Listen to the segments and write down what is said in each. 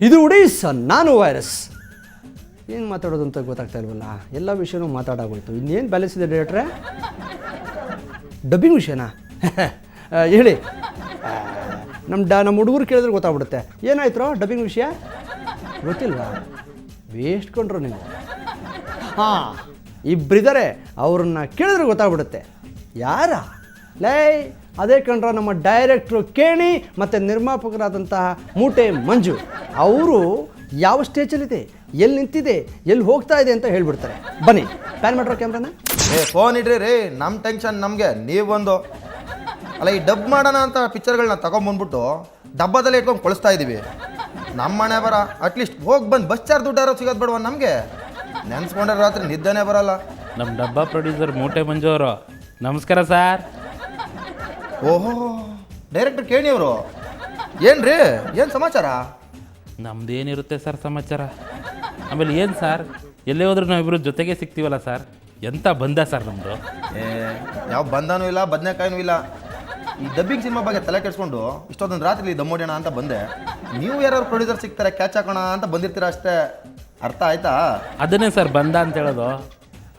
ಇದು ಉಡೀಸ್, ನಾನು ವೈರಸ್. ಏನು ಮಾತಾಡೋದು ಅಂತ ಗೊತ್ತಾಗ್ತಾ ಇಲ್ವಲ್ಲ, ಎಲ್ಲ ವಿಷಯನೂ ಮಾತಾಡೋಗೋಯ್ತು. ಇನ್ನೇನು ಬ್ಯಾಲೆನ್ಸ್ ಇದೆ ಡೈರೆಕ್ಟ್ರೆ? ಡಬ್ಬಿಂಗ್ ವಿಷಯನಾ? ಹೇಳಿ. ನಮ್ಮ ಹುಡುಗರು ಕೇಳಿದ್ರೆ ಗೊತ್ತಾಗ್ಬಿಡುತ್ತೆ. ಏನಾಯ್ತು ಡಬ್ಬಿಂಗ್ ವಿಷಯ? ಗೊತ್ತಿಲ್ವಾ? ವೇಸ್ಟ್ ಕೊಂಡ್ರು ನೀವು. ಹಾಂ, ಇಬ್ಬರಿದ್ದಾರೆ, ಅವ್ರನ್ನ ಕೇಳಿದ್ರೆ ಗೊತ್ತಾಗ್ಬಿಡುತ್ತೆ. ಯಾರ? ಲೈ, ಅದೇ ಕಂಡ್ರ ನಮ್ಮ ಡೈರೆಕ್ಟ್ರು ಕೇಣಿ ಮತ್ತು ನಿರ್ಮಾಪಕರಾದಂತಹ ಮೂಟೆ ಮಂಜು. ಅವರು ಯಾವ ಸ್ಟೇಜಲ್ಲಿದೆ, ಎಲ್ಲಿ ನಿಂತಿದೆ, ಎಲ್ಲಿ ಹೋಗ್ತಾ ಇದೆ ಅಂತ ಹೇಳ್ಬಿಡ್ತಾರೆ. ಬನ್ನಿ ಪ್ಯಾನ್ ಮಾಡ್ರೋ ಕ್ಯಾಮ್ರಾನ. ಫೋನ್ ಇಡ್ರಿ ರೀ, ನಮ್ಮ ಟೆನ್ಷನ್ ನಮಗೆ. ನೀವೊಂದು ಅಲ್ಲ, ಈ ಡಬ್ ಮಾಡೋಣ ಅಂತ ಪಿಕ್ಚರ್ಗಳನ್ನ ತಗೊಂಬಂದ್ಬಿಟ್ಟು ಡಬ್ಬದಲ್ಲೇ ಇಟ್ಕೊಂಡು ಕಳಿಸ್ತಾ ಇದ್ದೀವಿ. ನಮ್ಮ ಮನೆ ಬರ ಅಟ್ಲೀಸ್ಟ್ ಹೋಗಿ ಬಂದು ಬಸ್ ಚಾರ್ಜ್ ದುಡ್ಡಾರೋ ಸಿಗೋದು ಬೇಡವ ನಮಗೆ. ನೆನ್ಸ್ಕೊಂಡ್ರೆ ರಾತ್ರಿ ನಿದ್ದೆನೇ ಬರಲ್ಲ. ನಮ್ಮ ಡಬ್ಬ ಪ್ರೊಡ್ಯೂಸರ್ ಮೂಟೆ ಮಂಜು ಅವರು. ನಮಸ್ಕಾರ ಸರ್. ಓಹೋ, ಡೈರೆಕ್ಟರ್ ಕೇಣಿ ಅವರು. ಏನು ರೀ, ಏನು ಸಮಾಚಾರ? ನಮ್ದೇನಿರುತ್ತೆ ಸರ್ ಸಮಾಚಾರ. ಆಮೇಲೆ ಏನು ಸರ್, ಎಲ್ಲೇ ಹೋದ್ರೂ ನಾವಿಬ್ಬರು ಜೊತೆಗೆ ಸಿಗ್ತೀವಲ್ಲ ಸರ್. ಎಂಥ ಬಂದ ಸರ್ ನಮ್ಮದು. ಯಾವ ಬಂದಾನೂ ಇಲ್ಲ, ಬದನೆಕಾಯಿನೂ ಇಲ್ಲ. ಈ ಡಬ್ಬಿಂಗ್ ಸಿನಿಮಾ ಬಗ್ಗೆ ತಲೆ ಕೆಡಿಸ್ಕೊಂಡು ಇಷ್ಟೊಂದು ರಾತ್ರಿ ದಮ್ಮೋಡ್ಯೋಣ ಅಂತ ಬಂದೆ. ನೀವು ಯಾರು ಪ್ರೊಡ್ಯೂಸರ್ ಸಿಗ್ತಾರೆ ಕ್ಯಾಚ್ ಹಾಕೋಣ ಅಂತ ಬಂದಿರ್ತೀರ ಅಷ್ಟೇ. ಅರ್ಥ ಆಯ್ತಾ? ಅದನ್ನೇ ಸರ್ ಬಂದ ಅಂತ ಹೇಳೋದು.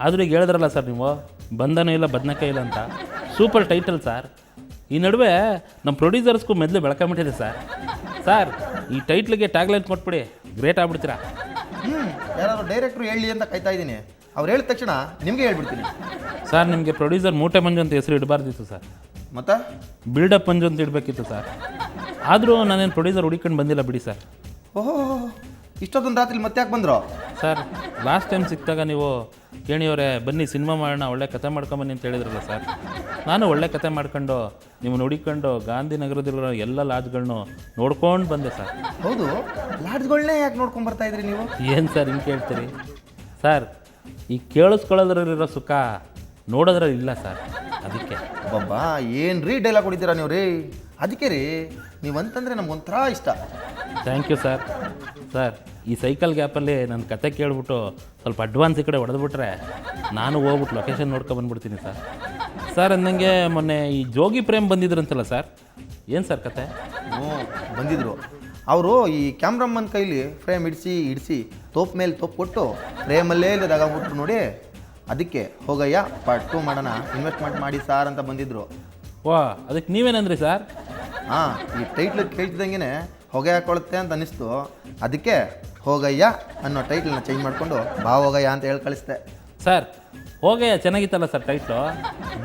ಆದರೂ ಈಗ ಹೇಳಿದ್ರಲ್ಲ ಸರ್ ನೀವು, ಬಂದನೂ ಇಲ್ಲ ಬದನೆಕಾಯಿ ಇಲ್ಲ ಅಂತ. Super title sir. ಈ ನಡುವೆ ನಮ್ಮ ಪ್ರೊಡ್ಯೂಸರ್ಸ್ಗೂ ಮೆದಲು ಬೆಳ್ಕೊಂಬಿಟ್ಟಿದೆ ಸರ್. ಸರ್, ಈ ಟೈಟ್ಲಿಗೆ ಟ್ಯಾಗ್ಲೈನ್ ಕೊಟ್ಬಿಡಿ, ಗ್ರೇಟ್ ಆಗ್ಬಿಡ್ತೀರಾ. ಯಾರಾದ್ರು ಡೈರೆಕ್ಟ್ರು ಹೇಳಿ ಅಂತ ಕಾಯ್ತಾ ಇದ್ದೀನಿ. ಅವ್ರು ಹೇಳಿದ ತಕ್ಷಣ ನಿಮಗೆ ಹೇಳ್ಬಿಡ್ತೀನಿ. ಸರ್, ನಿಮಗೆ ಪ್ರೊಡ್ಯೂಸರ್ ಮೂಟೆ ಮಂಜು ಅಂತ ಹೆಸರು ಇಡಬಾರ್ದಿತ್ತು ಸರ್. ಮತ್ತೆ ಬಿಲ್ಡಪ್ ಮಂಜು ಅಂತ ಇಡಬೇಕಿತ್ತು ಸರ್. ಆದರೂ ನಾನೇನು ಪ್ರೊಡ್ಯೂಸರ್ ಹುಡುಕೊಂಡು ಬಂದಿಲ್ಲ ಬಿಡಿ ಸರ್. ಓಹೋ, ಇಷ್ಟೊಂದು ರಾತ್ರಿ ಮತ್ತೆ ಯಾಕೆ ಬಂದ್ರು? ಸರ್, ಲಾಸ್ಟ್ ಟೈಮ್ ಸಿಕ್ಕಿದಾಗ ನೀವು ಕೇಣಿಯವರೇ ಬನ್ನಿ ಸಿನಿಮಾ ಮಾಡೋಣ, ಒಳ್ಳೆ ಕತೆ ಮಾಡ್ಕೊಂಬನ್ನಿ ಅಂತ ಹೇಳಿದ್ರಲ್ಲ ಸರ್. ನಾನು ಒಳ್ಳೆ ಕತೆ ಮಾಡ್ಕೊಂಡು ನಿಮ್ಮನ್ನು ಹುಡುಕೊಂಡು ಗಾಂಧಿನಗರದಲ್ಲಿರೋ ಎಲ್ಲ ಲಾಡ್ಜ್ಗಳನ್ನೂ ನೋಡ್ಕೊಂಡು ಬಂದೆ ಸರ್. ಹೌದು, ಲಾಡ್ಜ್ಗಳನ್ನೇ ಯಾಕೆ ನೋಡ್ಕೊಂಡು ಬರ್ತಾ ಇದ್ರಿ ನೀವು? ಏನು ಸರ್ ಹಿಂಗೆ ಕೇಳ್ತೀರಿ? ಸರ್, ಈ ಕೇಳಿಸ್ಕೊಳ್ಳೋದ್ರಲ್ಲಿರೋ ಸುಖ ನೋಡೋದ್ರಲ್ಲಿ ಇಲ್ಲ ಸರ್, ಅದಕ್ಕೆ. ಬಾಬಾ, ಏನು ರೀ ಡೈಲಾಗ್ ಹೊಡಿತೀರಾ ನೀವು ರೀ? ಅದಕ್ಕೆ ರೀ, ನೀವಂತಂದರೆ ನಮ್ಗೊಂಥರ ಇಷ್ಟ. Thank you sir. ಸರ್, ಈ ಸೈಕಲ್ ಗ್ಯಾಪಲ್ಲಿ ನನ್ನ ಕತೆ ಕೇಳ್ಬಿಟ್ಟು ಸ್ವಲ್ಪ ಅಡ್ವಾನ್ಸ್ ಈ ಕಡೆ ಹೊಡೆದ್ಬಿಟ್ರೆ ನಾನು ಹೋಗ್ಬಿಟ್ಟು ಲೊಕೇಶನ್ ನೋಡ್ಕೊಬಂದ್ಬಿಡ್ತೀನಿ ಸರ್. ಸರ್, ಅಂದಂಗೆ ಮೊನ್ನೆ ಈ ಜೋಗಿ ಪ್ರೇಮ್ ಬಂದಿದ್ರಂತಲ್ಲ ಸರ್, ಏನು ಸರ್ ಕತೆ? ಹ್ಞೂ, ಬಂದಿದ್ರು. ಅವರು ಈ ಕ್ಯಾಮ್ರಮ್ಮನ ಕೈಲಿ ಫ್ರೇಮ್ ಇಡಿಸಿ ತೋಪ್ ಮೇಲೆ ತೋಪ್ ಕೊಟ್ಟು ಫ್ರೇಮಲ್ಲೇ ಇಲ್ಲದಾಗ್ಬಿಟ್ರು ನೋಡಿ. ಅದಕ್ಕೆ ಹೋಗಯ್ಯ ಪಾರ್ಟ್ 2 ಮಾಡೋಣ, ಇನ್ವೆಸ್ಟ್ಮೆಂಟ್ ಮಾಡಿ ಸಾರ್ ಅಂತ ಬಂದಿದ್ರು. ವಾ, ಅದಕ್ಕೆ ನೀವೇನಂದ್ರಿ ಸರ್? ಹಾಂ, ಈ ಟೈಟ್ಲ್ ಕೇಳ್ತಿದ್ದಂಗೆ ಹೊಗೆ ಹಾಕೊಳ್ಳುತ್ತೆ ಅಂತ ಅನ್ನಿಸ್ತು. ಅದಕ್ಕೆ ಹೋಗಯ್ಯ ಅನ್ನೋ ಟೈಟ್ಲನ್ನ ಚೇಂಜ್ ಮಾಡಿಕೊಂಡು ಬಾ ಹೋಗಯ್ಯ ಅಂತ ಹೇಳಿ ಕಳಿಸ್ದೆ. ಸರ್, ಹೋಗಯ್ಯ ಚೆನ್ನಾಗಿತ್ತಲ್ಲ ಸರ್ ಟೈಟ್ಲು.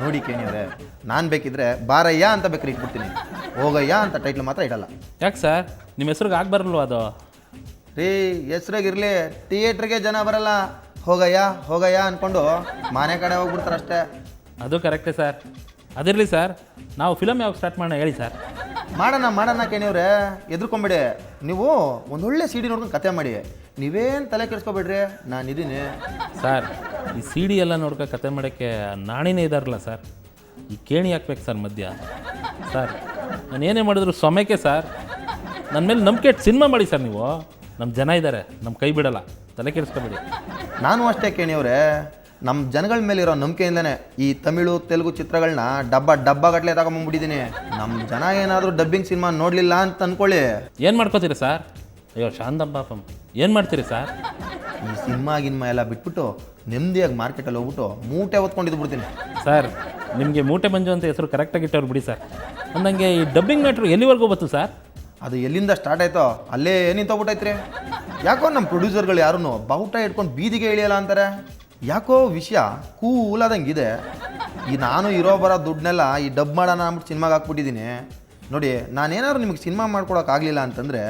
ನೋಡಿ ಕೇಣಿಯವರೇ, ನಾನು ಬೇಕಿದ್ರೆ ಬಾರಯ್ಯ ಅಂತ ಬೇಕಾದ್ರೆ ಇಟ್ಬಿಡ್ತೀನಿ, ಹೋಗಯ್ಯ ಅಂತ ಟೈಟ್ಲ್ ಮಾತ್ರ ಇಡಲ್ಲ. ಯಾಕೆ ಸರ್, ನಿಮ್ಮ ಹೆಸ್ರಿಗೆ ಆಗ್ಬರಲ್ವ ಅದು? ರೀ, ಹೆಸ್ರಾಗಿರಲಿ, ಥಿಯೇಟ್ರಿಗೆ ಜನ ಬರಲ್ಲ. ಹೋಗಯ್ಯ ಅಂದ್ಕೊಂಡು ಮನೆ ಕಡೆ ಹೋಗ್ಬಿಡ್ತಾರೆ ಅಷ್ಟೇ. ಅದು ಕರೆಕ್ಟೇ ಸರ್. ಅದಿರಲಿ ಸರ್, ನಾವು ಫಿಲಮ್ ಯಾವಾಗ ಸ್ಟಾರ್ಟ್ ಮಾಡೋಣ ಹೇಳಿ ಸರ್. ಮಾಡೋಣ ಕೇಣಿವ್ರೆ, ಎದ್ರುಕೊಂಬೇಡಿ. ನೀವು ಒಂದೊಳ್ಳೆ CD ನೋಡ್ಕೊಂಡು ಕತೆ ಮಾಡಿ. ನೀವೇನು ತಲೆ ಕೆಡಿಸ್ಕೊಬೇಡ್ರಿ, ನಾನಿದ್ದೀನಿ. ಸರ್, ಈ CD ಎಲ್ಲ ನೋಡ್ಕೊ ಕತೆ ಮಾಡೋಕ್ಕೆ ನಾಣಿನೇ ಇದಾರಲ್ಲ ಸರ್. ಈ ಕೇಣಿ ಹಾಕ್ಬೇಕು ಸರ್ ಮಧ್ಯ. ಸರ್, ನಾನು ಏನೇ ಮಾಡಿದ್ರು ಸೊಮೆಕೆ ಸರ್. ನನ್ನ ಮೇಲೆ ನಂಬಿಕೆ ಇಟ್ಟು ಸಿನಿಮಾ ಮಾಡಿ ಸರ್ ನೀವು. ನಮ್ಮ ಜನ ಇದ್ದಾರೆ, ನಮ್ಮ ಕೈ ಬಿಡಲ್ಲ, ತಲೆ ಕೆಡಿಸ್ಕೊಬೇಡಿ. ನಾನು ಅಷ್ಟೇ ಕೇಣಿವ್ರೆ, ನಮ್ಮ ಜನಗಳ ಮೇಲಿರೋ ನಂಬಿಕೆಯಿಂದನೇ ಈ ತಮಿಳು ತೆಲುಗು ಚಿತ್ರಗಳನ್ನ ಡಬ್ಬಗಟ್ಟಲೆ ತಗೊಂಬಂದ್ಬಿಟ್ಟಿದ್ದೀನಿ. ನಮ್ಮ ಜನ ಏನಾದರೂ ಡಬ್ಬಿಂಗ್ ಸಿನಿಮಾ ನೋಡಲಿಲ್ಲ ಅಂತ ಅಂದ್ಕೊಳ್ಳಿ. ಏನು ಮಾಡ್ಕೋತೀರಿ ಸರ್? ಅಯ್ಯೋ ಶಾಂತಪ್ಪ, ಏನು ಮಾಡ್ತೀರಿ ಸರ್? ಈ ಸಿನಿಮಾ ಎಲ್ಲ ಬಿಟ್ಬಿಟ್ಟು ನೆಮ್ಮದಿಯಾಗಿ ಮಾರ್ಕೆಟಲ್ಲಿ ಹೋಗ್ಬಿಟ್ಟು ಮೂಟೆ ಹೊತ್ಕೊಂಡಿದ್ದು ಬಿಡ್ತೀನಿ. ಸರ್, ನಿಮಗೆ ಮೂಟೆ ಮಂಜು ಅಂತ ಹೆಸರು ಕರೆಕ್ಟಾಗಿ ಇಟ್ಟವ್ರು ಬಿಡಿ ಸರ್. ಅಂದಂಗೆ ಈ ಡಬ್ಬಿಂಗ್ ಮ್ಯಾಟ್ರು ಎಲ್ಲಿವರೆಗೂ ಬಂತು ಸರ್? ಅದು ಎಲ್ಲಿಂದ ಸ್ಟಾರ್ಟ್ ಆಯ್ತೋ ಅಲ್ಲೇ ನಿಂತೋಗ್ಬಿಟ್ಟೈತ್ರಿ. ಯಾಕೋ ನಮ್ಮ ಪ್ರೊಡ್ಯೂಸರ್ಗಳು ಯಾರೂ ಬಾವುಟ ಇಟ್ಕೊಂಡು ಬೀದಿಗೆ ಇಳಿಯಲ್ಲ ಅಂತಾರೆ. ಯಾಕೋ ವಿಷಯ ಕೂಲಾದಂಗಿದೆ. ಈ ನಾನು ಇರೋ ಬರೋ ದುಡ್ಡನ್ನೆಲ್ಲ ಈ ಡಬ್ ಮಾಡೋಣ ಅಂದ್ಬಿಟ್ಟು ಸಿನಿಮಾಗೆ ಹಾಕ್ಬಿಟ್ಟಿದ್ದೀನಿ. ನೋಡಿ, ನಾನೇನಾದ್ರು ನಿಮಗೆ ಸಿನಿಮಾ ಮಾಡ್ಕೊಳಕ್ಕಾಗಲಿಲ್ಲ ಅಂತಂದರೆ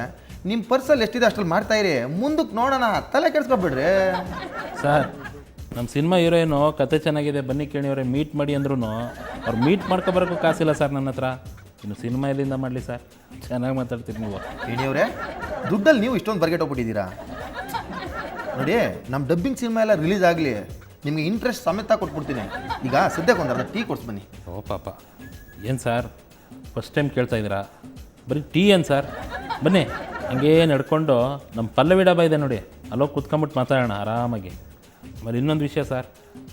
ನಿಮ್ಮ ಪರ್ಸಲ್ಲಿ ಎಷ್ಟಿದೆ ಅಷ್ಟಲ್ಲಿ ಮಾಡ್ತಾಯಿರಿ, ಮುಂದಕ್ಕೆ ನೋಡೋಣ, ತಲೆ ಕೆಡಿಸ್ಕೊಬಿಡ್ರಿ. ಸರ್, ನಮ್ಮ ಸಿನಿಮಾ ಹೀರೋಯಿನು ಕತೆ ಚೆನ್ನಾಗಿದೆ ಬನ್ನಿ ಕೇಣಿಯವರೇ ಮೀಟ್ ಮಾಡಿ ಅಂದ್ರೂ ಅವ್ರು ಮೀಟ್ ಮಾಡ್ಕೊಬರೋಕ್ಕೂ ಕಾಸಿಲ್ಲ ಸರ್ ನನ್ನ ಹತ್ರ. ಇನ್ನು ಸಿನಿಮಾ ಎಲ್ಲಿಂದ ಮಾಡಲಿ ಸರ್? ಚೆನ್ನಾಗಿ ಮಾತಾಡ್ತೀರಿ ನೀವು. ಕೇಣಿಯವರೇ, ದುಡ್ಡಲ್ಲಿ ನೀವು ಇಷ್ಟೊಂದು ಬರ್ಗೆಟ್ಟೋಗ್ಬಿಟ್ಟಿದ್ದೀರಾ. ನೋಡಿ, ನಮ್ಮ ಡಬ್ಬಿಂಗ್ ಸಿನಿಮಾ ಎಲ್ಲ ರಿಲೀಸ್ ಆಗಲಿ, ನಿಮಗೆ ಇಂಟ್ರೆಸ್ಟ್ ಸಮೇತ ಕೊಟ್ಬಿಡ್ತೀನಿ. ಈಗ ಸದ್ಯಕ್ಕೆ ಒಂದು ಅರ್ಧ ಟೀ ಕೊಡ್ಸಿ ಬನ್ನಿ. ಓ ಪಾಪ, ಏನು ಸರ್ ಫಸ್ಟ್ ಟೈಮ್ ಕೇಳ್ತಾ ಇದ್ದೀರಾ? ಬರೀ ಟೀ ಏನು ಸರ್? ಬನ್ನಿ ಹಂಗೇ ನಡ್ಕೊಂಡು ನಮ್ಮ ಪಲ್ಲವಿ ಡಾಬಾ ಇದೆ ನೋಡಿ, ಅಲ್ಲೋಗಿ ಕುತ್ಕೊಂಬಿಟ್ಟು ಮಾತಾಡೋಣ ಆರಾಮಾಗಿ. ಆಮೇಲೆ ಇನ್ನೊಂದು ವಿಷಯ ಸರ್,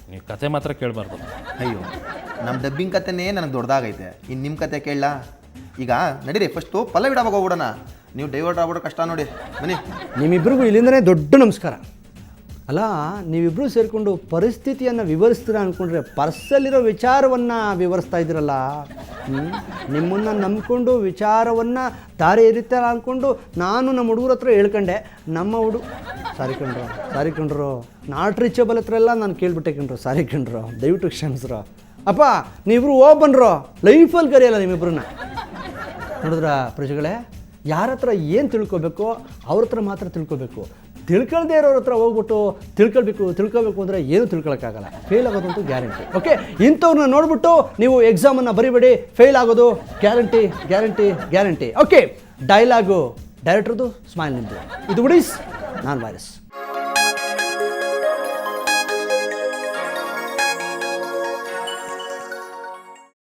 ನೀವು ಕತೆ ಮಾತ್ರ ಕೇಳಬಾರ್ದು. ಅಯ್ಯೋ, ನಮ್ಮ ಡಬ್ಬಿಂಗ್ ಕತೆನೇ ನನಗೆ ದೊಡ್ಡದಾಗೈತೆ, ಇನ್ನು ನಿಮ್ಮ ಕತೆ ಕೇಳಲ್ಲ. ಈಗ ನಡೀರಿ ಫಸ್ಟು ಪಲ್ಲವಿ ಡಾಬಾಗೆ ಹೋಗ್ಬಿಡೋಣ. ನೀವು ಡೈವರ್ಟ್ ಆಗ್ಬಿಡೋ ಕಷ್ಟ ನೋಡಿ ಬನ್ನಿ. ನಿಮ್ಮಿಬ್ಬರಿಗೂ ಇಲ್ಲಿಂದನೇ ದೊಡ್ಡ ನಮಸ್ಕಾರ. ಅಲ್ಲ, ನೀವಿಬ್ಬರು ಸೇರಿಕೊಂಡು ಪರಿಸ್ಥಿತಿಯನ್ನು ವಿವರಿಸ್ತೀರ ಅಂದ್ಕೊಂಡ್ರೆ ಪರ್ಸಲ್ಲಿರೋ ವಿಚಾರವನ್ನು ವಿವರಿಸ್ತಾ ಇದ್ದೀರಲ್ಲ. ನಿಮ್ಮನ್ನು ನಂಬಿಕೊಂಡು ವಿಚಾರವನ್ನು ದಾರಿ ಎರಿತಾರ ಅಂದ್ಕೊಂಡು ನಾನು ನಮ್ಮ ಹುಡುಗರ ಹತ್ರ ಹೇಳ್ಕೊಂಡೆ. ನಮ್ಮ ಸಾರಿ ಕಣ್ರು ನಾಟ್ ರೀಚಬಲ್ ಹತ್ರ ಎಲ್ಲ ನಾನು ಕೇಳ್ಬಿಟ್ಟೆ ಕಣ್ರು. ಸಾರಿ ಕಣ್ರು, ದಯವಿಟ್ಟು ಕ್ಷಮಿಸ್ರು. ಅಪ್ಪ ನೀವಿಬ್ರು ಬನ್ರೋ, ಲೈಫಲ್ಲಿ ಕರೆಯಲ್ಲ ನಿಮ್ಮಿಬ್ರನ್ನ. ನೋಡಿದ್ರ ಪ್ರಜೆಗಳೇ, ಯಾರ ಹತ್ರ ಏನು ತಿಳ್ಕೊಬೇಕೋ ಅವ್ರ ಹತ್ರ ಮಾತ್ರ ತಿಳ್ಕೊಬೇಕು. ತಿಳ್ಕೊಳ್ದೇ ಇರೋರ ಹತ್ರ ಹೋಗ್ಬಿಟ್ಟು ತಿಳ್ಕೊಬೇಕು ಅಂದರೆ ಏನು ತಿಳ್ಕೊಳಕ್ಕಾಗಲ್ಲ. ಫೇಲ್ ಆಗೋದಂತೂ ಗ್ಯಾರಂಟಿ. ಓಕೆ, ಇಂಥವ್ರನ್ನ ನೋಡ್ಬಿಟ್ಟು ನೀವು ಎಕ್ಸಾಮನ್ನು ಬರಿಬೇಡಿ. ಫೇಲ್ ಆಗೋದು ಗ್ಯಾರಂಟಿ. ಓಕೆ, ಡೈಲಾಗು ಡೈರೆಕ್ಟ್ರದು, ಸ್ಮೈಲ್ ನಿಮ್ಮದು. ಇದು ಉಡೀಸ್, ನಾನು ವೈರಸ್.